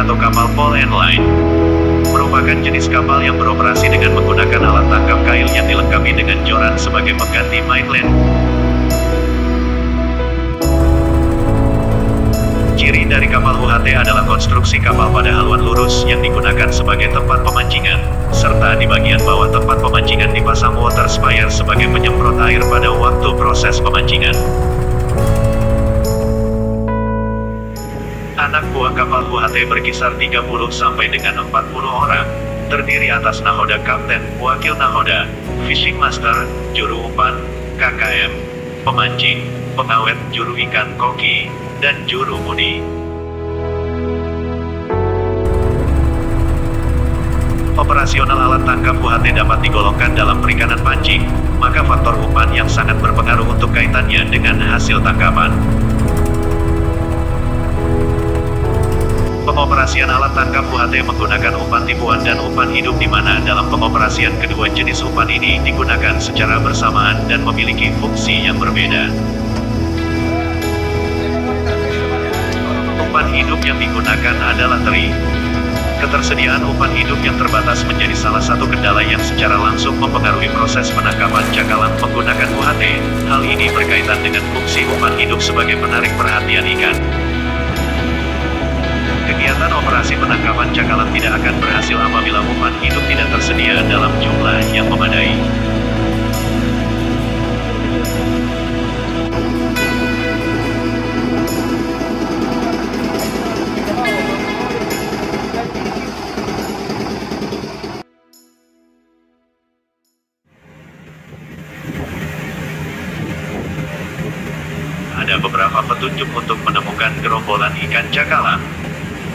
atau kapal pole and line merupakan jenis kapal yang beroperasi dengan menggunakan alat tangkap kail yang dilengkapi dengan joran sebagai pengganti mainland. Ciri dari kapal UHT adalah konstruksi kapal pada haluan lurus yang digunakan sebagai tempat pemancingan, serta di bagian bawah tempat pemancingan dipasang water spire sebagai penyemprot air pada waktu proses pemancingan. Anak buah kapal UHT berkisar 30 sampai dengan 40 orang, terdiri atas nahoda kapten, wakil nahoda, fishing master, juru umpan, KKM, pemancing, pengawet, juru ikan koki, dan juru mudi. Operasional alat tangkap UHT dapat digolongkan dalam perikanan pancing, maka faktor umpan yang sangat berpengaruh untuk kaitannya dengan hasil tangkapan. Pengoperasian alat tangkap UHT menggunakan umpan tipuan dan umpan hidup di mana dalam pengoperasian kedua jenis umpan ini digunakan secara bersamaan dan memiliki fungsi yang berbeda. Umpan hidup yang digunakan adalah teri. Ketersediaan umpan hidup yang terbatas menjadi salah satu kendala yang secara langsung mempengaruhi proses penangkapan cakalang menggunakan UHT. Hal ini berkaitan dengan fungsi umpan hidup sebagai penarik perhatian ikan. Kegiatan operasi penangkapan cakalang tidak akan berhasil apabila umpan hidup tidak tersedia dalam jumlah yang memadai. Ada beberapa petunjuk untuk menemukan gerombolan ikan cakalang.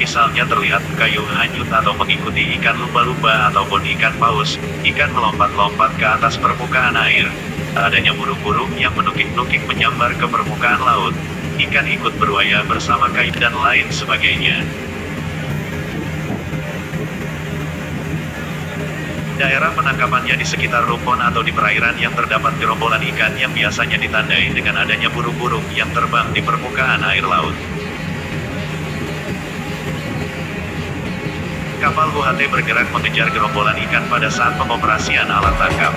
Misalnya terlihat kayu hanyut atau mengikuti ikan lumba-lumba ataupun ikan paus, ikan melompat-lompat ke atas permukaan air. Adanya burung-burung yang menukik-nukik menyambar ke permukaan laut. Ikan ikut berwaya bersama kayu dan lain sebagainya. Daerah penangkapannya di sekitar rumpun atau di perairan yang terdapat gerombolan ikan yang biasanya ditandai dengan adanya burung-burung yang terbang di permukaan air laut. Kapal UHT bergerak mengejar gerombolan ikan pada saat pengoperasian alat tangkap.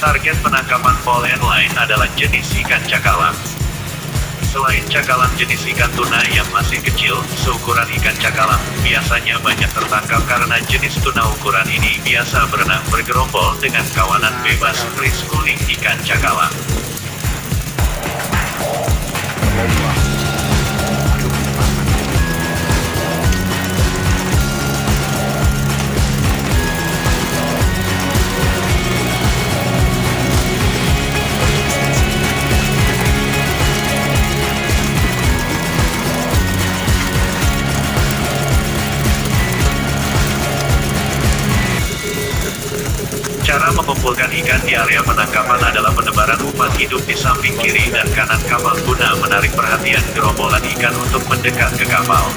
Target penangkapan pole and line adalah jenis ikan cakalang. Selain cakalang jenis ikan tuna yang masih kecil, seukuran ikan cakalang biasanya banyak tertangkap karena jenis tuna ukuran ini biasa berenang bergerombol dengan kawanan bebas preschooling ikan cakalang. Cara mengumpulkan ikan di area penangkapan adalah penebaran umpan hidup di samping kiri dan kanan kapal guna menarik perhatian gerombolan ikan untuk mendekat ke kapal.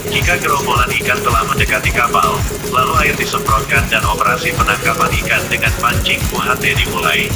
Jika gerombolan ikan telah mendekati kapal, lalu air disemprotkan dan operasi penangkapan ikan dengan pancing UHT dimulai.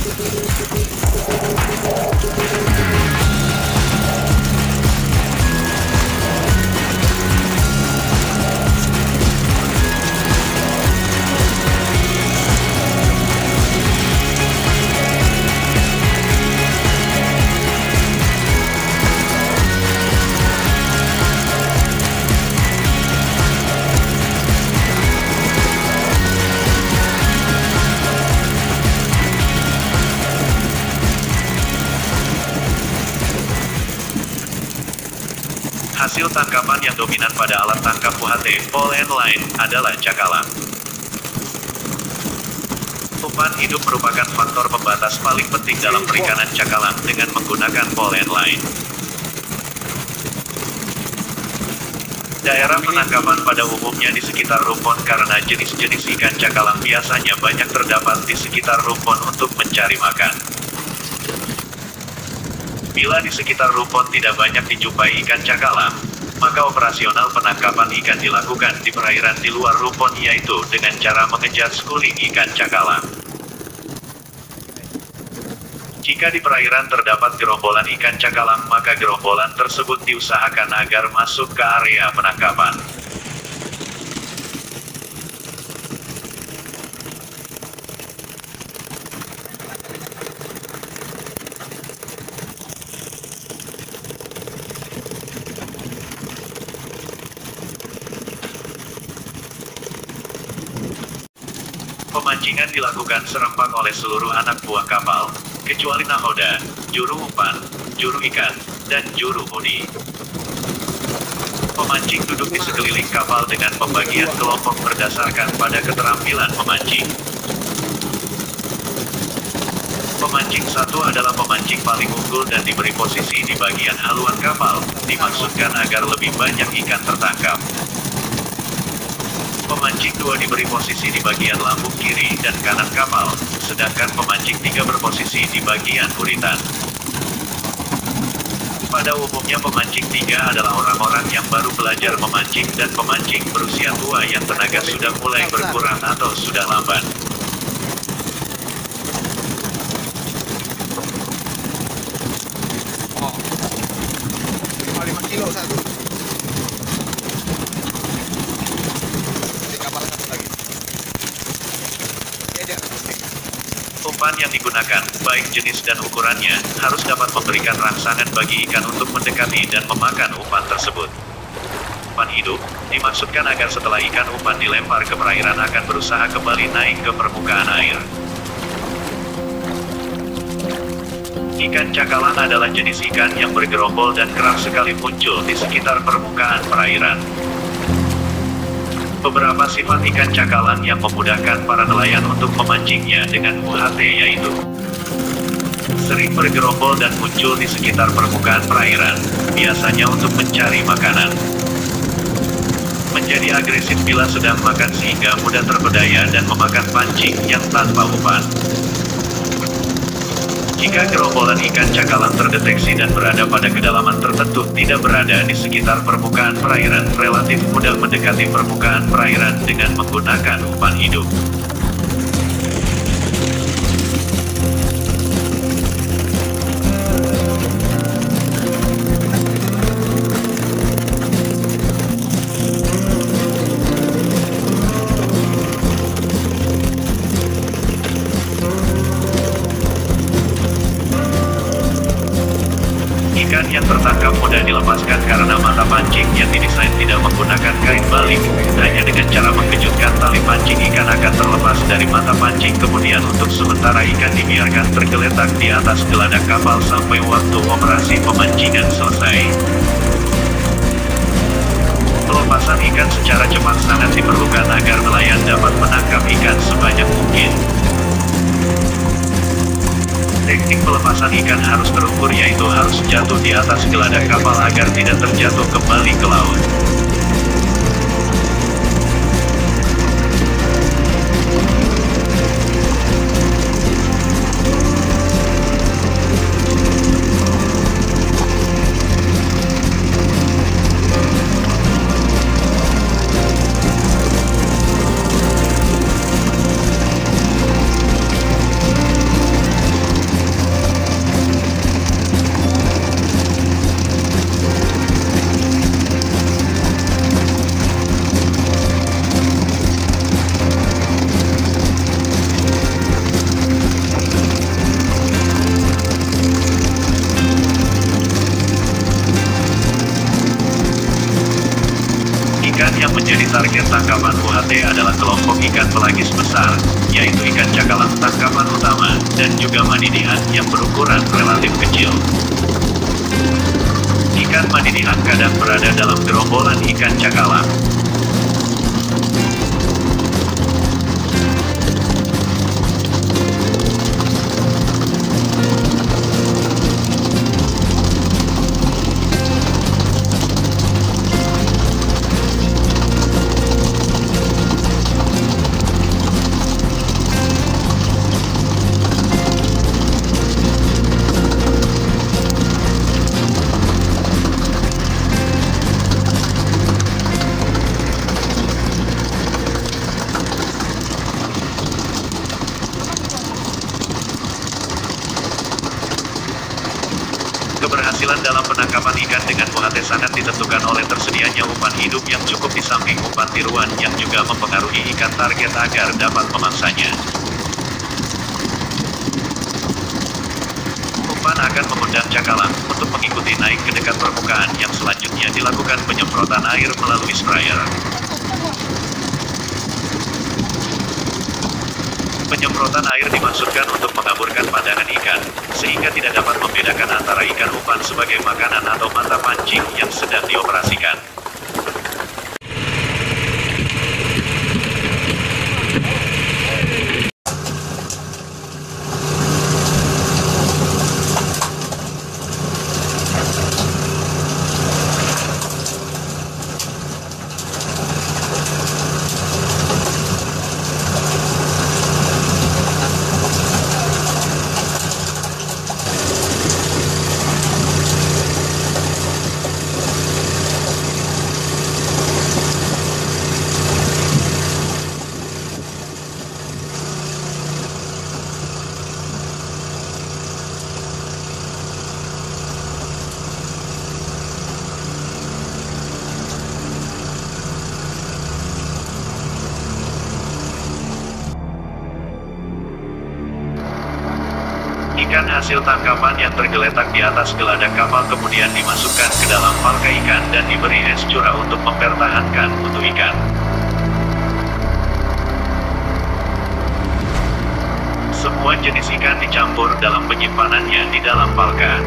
Hasil tangkapan yang dominan pada alat tangkap UHT, pole and line, adalah cakalang. Umpan hidup merupakan faktor pembatas paling penting dalam perikanan cakalang dengan menggunakan pole and line. Daerah penangkapan pada umumnya di sekitar rumpon karena jenis-jenis ikan cakalang biasanya banyak terdapat di sekitar rumpon untuk mencari makan. Bila di sekitar rumpon tidak banyak dijumpai ikan cakalang, maka operasional penangkapan ikan dilakukan di perairan di luar rumpon, yaitu dengan cara mengejar schooling ikan cakalang. Jika di perairan terdapat gerombolan ikan cakalang, maka gerombolan tersebut diusahakan agar masuk ke area penangkapan. Pemancingan dilakukan serempak oleh seluruh anak buah kapal, kecuali nahoda, juru umpan, juru ikan, dan juru mudi. Pemancing duduk di sekeliling kapal dengan pembagian kelompok berdasarkan pada keterampilan memancing. Pemancing satu adalah pemancing paling unggul dan diberi posisi di bagian haluan kapal, dimaksudkan agar lebih banyak ikan tertangkap. Pemancing 2 diberi posisi di bagian lambung kiri dan kanan kapal, sedangkan pemancing 3 berposisi di bagian buritan. Pada umumnya pemancing 3 adalah orang-orang yang baru belajar memancing dan pemancing berusia tua yang tenaga sudah mulai berkurang atau sudah lambat. Oh, 5 kilo satu. Umpan yang digunakan, baik jenis dan ukurannya, harus dapat memberikan rangsangan bagi ikan untuk mendekati dan memakan umpan tersebut. Umpan hidup, dimaksudkan agar setelah ikan umpan dilempar ke perairan akan berusaha kembali naik ke permukaan air. Ikan cakalang adalah jenis ikan yang bergerombol dan kerap sekali muncul di sekitar permukaan perairan. Beberapa sifat ikan cakalang yang memudahkan para nelayan untuk memancingnya dengan UHT yaitu sering bergerombol dan muncul di sekitar permukaan perairan, biasanya untuk mencari makanan. Menjadi agresif bila sedang makan sehingga mudah terpedaya dan memakan pancing yang tanpa umpan. Jika gerombolan ikan cakalang terdeteksi dan berada pada kedalaman tertentu, tidak berada di sekitar permukaan perairan, relatif mudah mendekati permukaan perairan dengan menggunakan umpan hidup. Ikan yang tertangkap mudah dilepaskan karena mata pancing yang didesain tidak menggunakan kain balik. Hanya dengan cara mengejutkan tali pancing, ikan akan terlepas dari mata pancing, kemudian untuk sementara ikan dibiarkan tergeletak di atas geladak kapal sampai waktu operasi pemancingan selesai. Pelepasan ikan secara cepat sangat diperlukan agar nelayan dapat menangkap ikan sebanyak mungkin. Teknik pelepasan ikan harus terukur, yaitu harus jatuh di atas geladak kapal agar tidak terjatuh kembali ke laut. Ikan yang menjadi target tangkapan UHT adalah kelompok ikan pelagis besar, yaitu ikan cakalang tangkapan utama, dan juga manidihan yang berukuran relatif kecil. Ikan manidihan kadang berada dalam gerombolan ikan cakalang. Keberhasilan dalam penangkapan ikan dengan UHT sangat ditentukan oleh tersedianya umpan hidup yang cukup di samping umpan tiruan yang juga mempengaruhi ikan target agar dapat memangsanya. Umpan akan mengundang cakalang untuk mengikuti naik ke dekat permukaan yang selanjutnya dilakukan penyemprotan air melalui sprayer. Penyemprotan air dimaksudkan untuk mengaburkan pandangan ikan, sehingga tidak dapat membedakan antara ikan umpan sebagai makanan atau mata pancing yang sedang dioperasikan. Ikan hasil tangkapan yang tergeletak di atas geladak kapal kemudian dimasukkan ke dalam palka ikan dan diberi es curah untuk mempertahankan mutu ikan. Semua jenis ikan dicampur dalam penyimpanannya di dalam palka.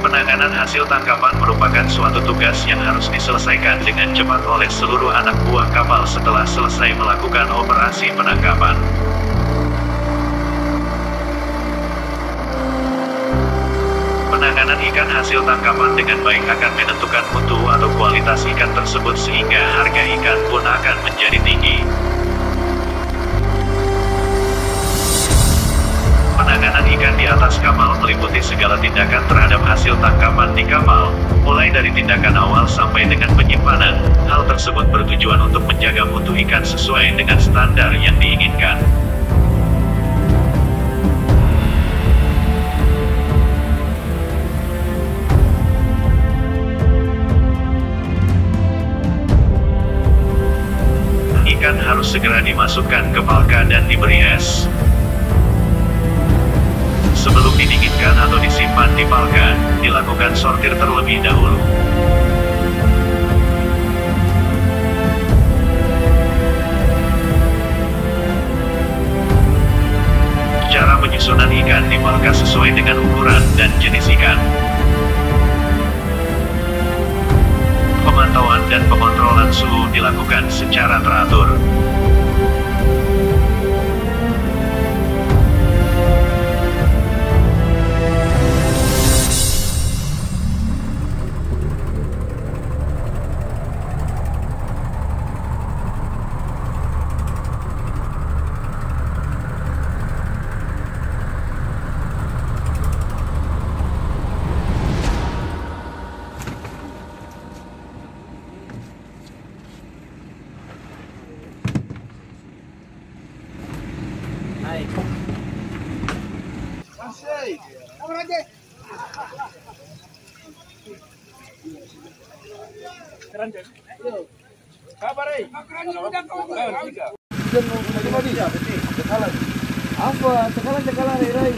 Penanganan hasil tangkapan merupakan suatu tugas yang harus diselesaikan dengan cepat oleh seluruh anak buah kapal setelah selesai melakukan operasi penangkapan. Penanganan ikan hasil tangkapan dengan baik akan menentukan mutu atau kualitas ikan tersebut sehingga harga ikan pun akan menjadi tinggi. Penanganan ikan di atas kapal meliputi segala tindakan terhadap hasil tangkapan di kapal, mulai dari tindakan awal sampai dengan penyimpanan. Hal tersebut bertujuan untuk menjaga mutu ikan sesuai dengan standar yang diinginkan. Ikan harus segera dimasukkan ke palka dan diberi es. Sebelum didinginkan atau disimpan di palka, dilakukan sortir terlebih dahulu. Cara penyusunan ikan di palka sesuai dengan ukuran dan jenis ikan. Pemantauan dan pengontrolan suhu dilakukan secara teratur. Apa? Cakalang Rai.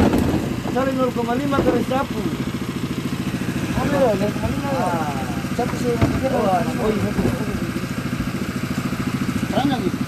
Saling 0,5 ke sapu. Ada 0,5. Satu sih. Oh iya. Terang lagi.